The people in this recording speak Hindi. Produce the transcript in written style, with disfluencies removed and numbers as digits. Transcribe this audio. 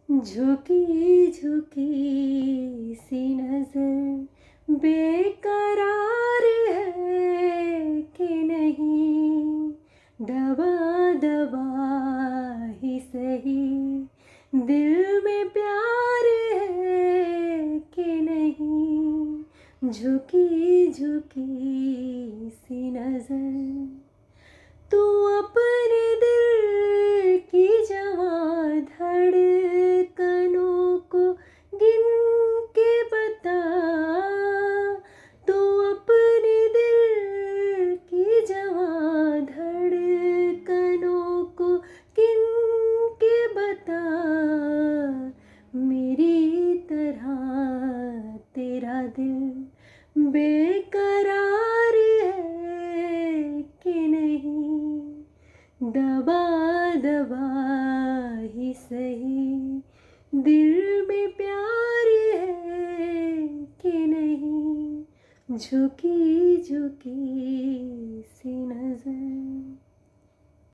झुकी झुकी सी नजर बेकरार है कि नहीं, दबा दबा ही सही दिल में प्यार है कि नहीं, झुकी झुकी सी नजर। तू अपने दिल की जवां धड़कनों को गिन के बता, तू अपने दिल की जवां धड़कनों को गिन के बता, मेरी तरह तेरा दिल बेकरार है कि नहीं, दबा दबा ही सही दिल में प्यार है कि नहीं, झुकी झुकी